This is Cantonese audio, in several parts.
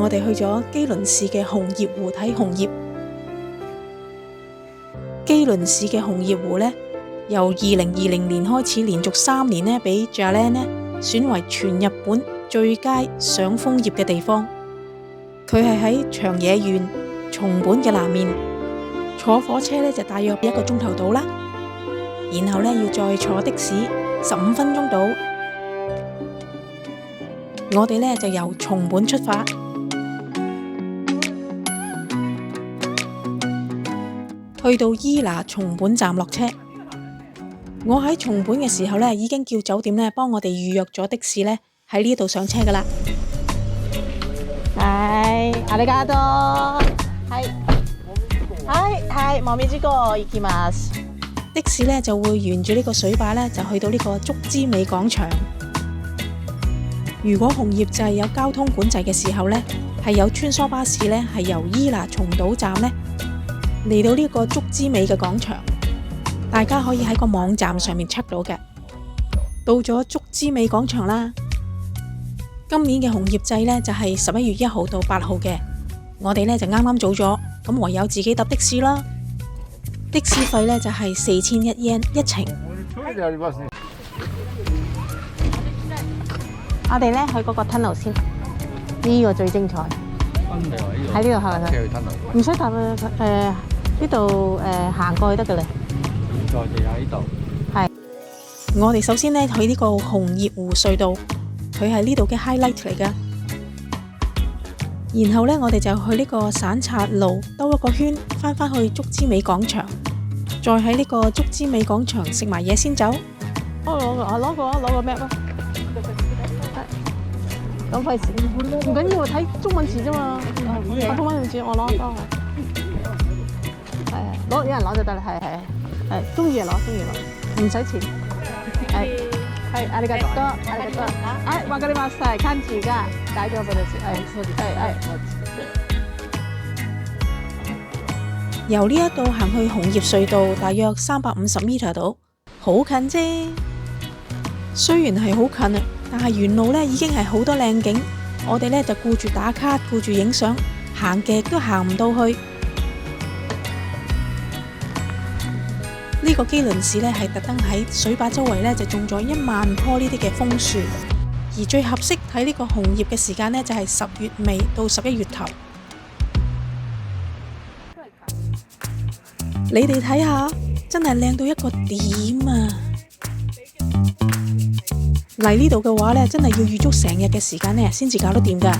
我哋去咗基倫市嘅紅葉湖睇紅葉。基倫市嘅紅葉湖呢，由2020年開始，連續3年呢，俾 Jalan 呢選為全日本最佳賞楓葉嘅地方。佢係喺長野縣松本嘅南面，坐火車呢就大約1個鐘頭到啦，然後呢要再坐的士15分鐘到。我哋呢就由松本出發，去到伊那松本站落車。我喺松本嘅時候呢，已經叫酒店呢幫我哋預約咗的士呢喺呢度上車噶啦。はい、ありがとう。はい、もみじ湖行きます。的士呢就會沿住呢個水壩呢，就去到呢個竹之尾廣場。如果紅葉祭有交通管制嘅時候呢，係有穿梭巴士呢，係由伊那松島站呢嚟到呢個竹之尾嘅廣場。大家可以喺個網站上面 check 到嘅。到咗竹之尾廣場啦。今年嘅紅葉祭呢，就係11月1號到8號嘅，我哋呢就啱啱早咗，咁唯有自己搭的士啦。的士費呢，就係4001 yen 一程。我哋呢去嗰個 tunnel 先，呢個最精彩。喺呢度係咪？唔使搭呢度行過去得㗎啦。現在就喺度。係。我哋首先呢去呢個紅葉湖隧道。佢係呢度嘅 highlight 嚟㗎，然後呢，我哋就去呢個散策路兜一個圈，返去竹之尾廣場，再喺呢個竹之尾廣場食埋嘢先走。攞個 map 啦。咁費事，唔緊要，睇中文字啫嘛。睇中文字我攞都係。有人攞就得啦，係，中意就攞，唔使錢。係，ありがとう。わかりました。漢字が大丈夫です。由呢一度行去紅葉隧道，大約350 meter 度，好近啫。雖然係好近啊，但係沿路呢已經係好多靚景，我哋呢就顧住打卡，顧住影相，行極都行唔到去。呢個基倫市呢係特登喺水壩周圍呢就種咗1萬棵呢啲嘅楓樹，而最合適睇呢個紅葉嘅時間呢就係10月尾到11月頭。你哋睇下，真係靚到一個點啊！嚟呢度嘅話呢，真係要預足成日嘅時間呢先至搞得掂㗎。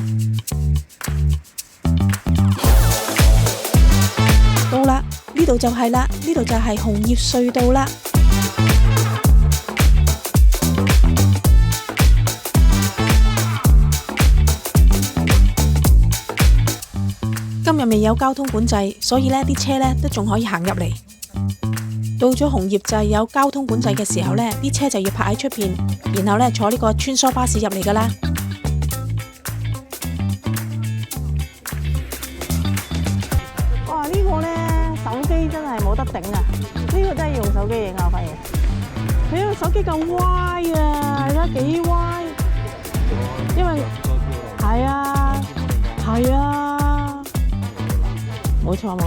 到啦！呢度就係啦，呢度就係紅葉隧道啦。今日未有交通管制，所以呢啲車呢都仲可以行入嚟。到咗紅葉祭有交通管制嘅時候呢，啲車就要泊喺出邊，然後呢坐呢個穿梭巴士入嚟㗎啦。哇！呢個呢手機真係冇得頂啊！呢個真係用手機影啊，我發現。你個手機咁歪啊！而家幾歪？因為係啊，冇錯，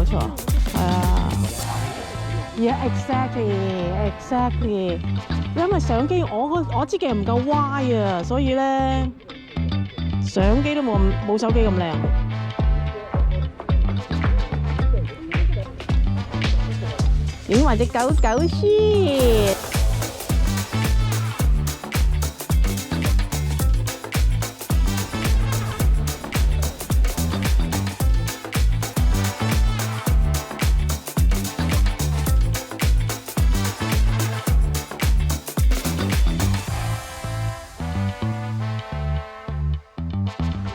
係啊。Yeah, exactly。因為相機我支鏡唔夠歪啊，所以咧相機都冇手機咁靚。影埋隻狗先。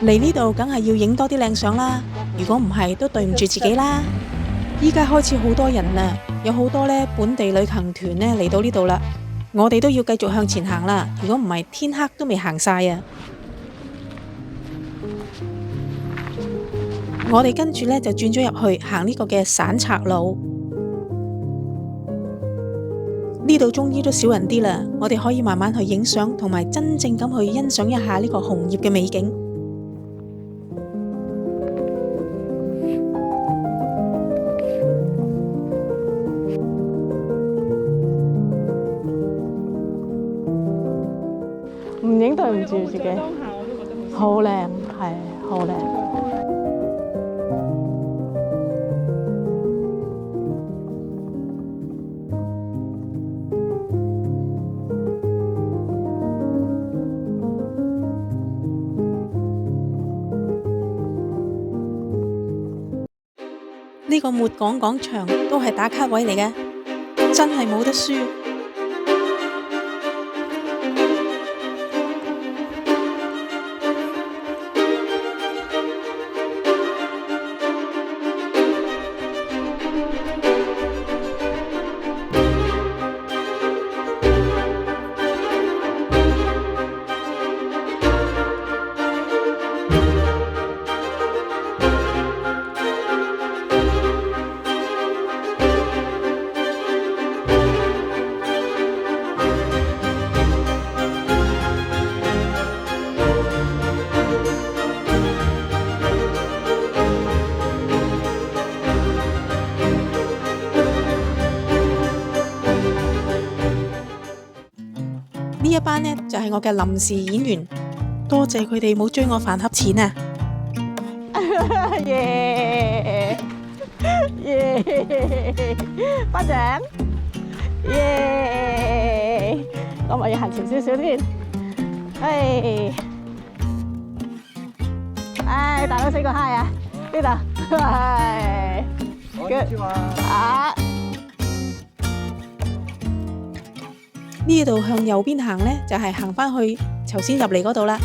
嚟呢度梗係要影多啲靚相啦，如果唔係都對唔住自己啦。依家開始好多人啦，有好多呢本地旅行團呢嚟到呢度啦，我哋都要繼續向前行啦，如果唔係天黑都未行晒啊！我哋跟住呢就轉咗入去行呢個嘅散策路，呢度終於都少人啲啦，我哋可以慢慢去影相，同埋真正咁去欣賞一下呢個紅葉嘅美景。唔影對唔住自己。好靚，係好靚。呢個抹港廣場都係打卡位嚟嘅，真係冇得輸。呢一班呢，就係我嘅臨時演員，多謝佢哋冇追我飯盒錢啊！耶耶，班長，耶！我咪要行前少少先。大佬 say 個 hi 啊！呢度係。啊！呢度向右邊行呢，就係行返去頭先入嚟嗰度啦。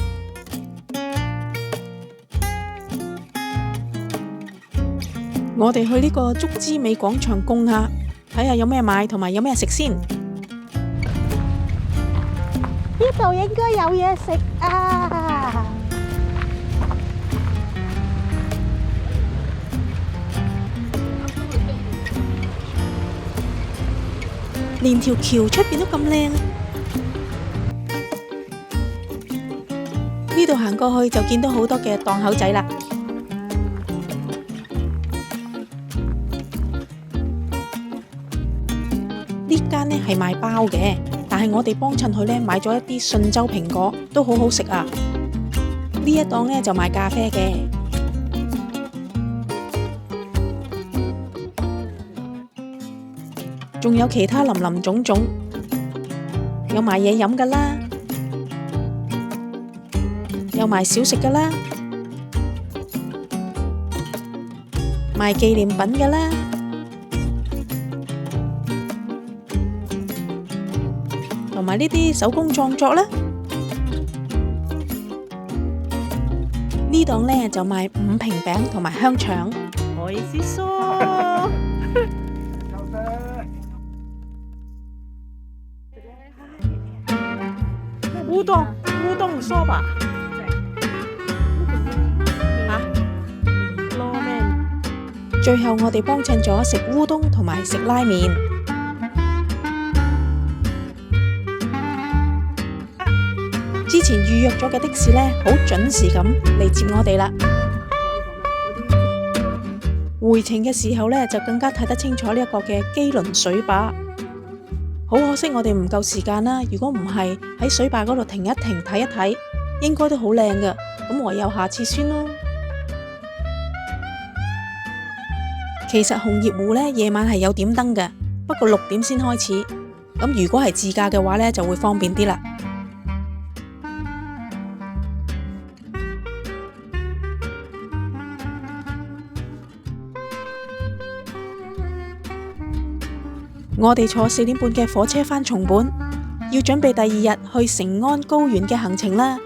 我哋去呢個竹之尾廣場逛下，睇下有咩買同埋有咩食先。呢度應該有嘢食啊！連條橋出邊都咁靚，呢度行過去就見到好多嘅檔口仔啦。呢間呢係賣包嘅，但係我哋幫襯佢呢買咗一啲順州蘋果，都好好食啊。呢一檔呢就賣咖啡嘅。仲有其他林林總總，有賣嘢飲㗎啦，有賣小食㗎啦，賣紀念品㗎啦，同埋呢啲手工創作啦。呢檔呢就賣五平餅同埋香腸。我意思說。烏冬梳吧最後我哋幫襯咗食烏冬同埋食拉麵。之前預約咗嘅的士呢，好準時咁嚟接我哋啦。回程嘅時候呢，就更加睇得清楚呢一個嘅基倫水壩。好可惜我哋唔夠時間啦，如果唔係喺水壩嗰度停一停睇一睇，應該都好靚㗎，咁唯有下次先咯。其實紅葉湖呢，夜晚係有點燈嘅，不過6點先開始，咁如果係自駕嘅話呢，就會方便啲啦。我哋坐4點半嘅火車返松本，要準備第2日去成安高原嘅行程啦。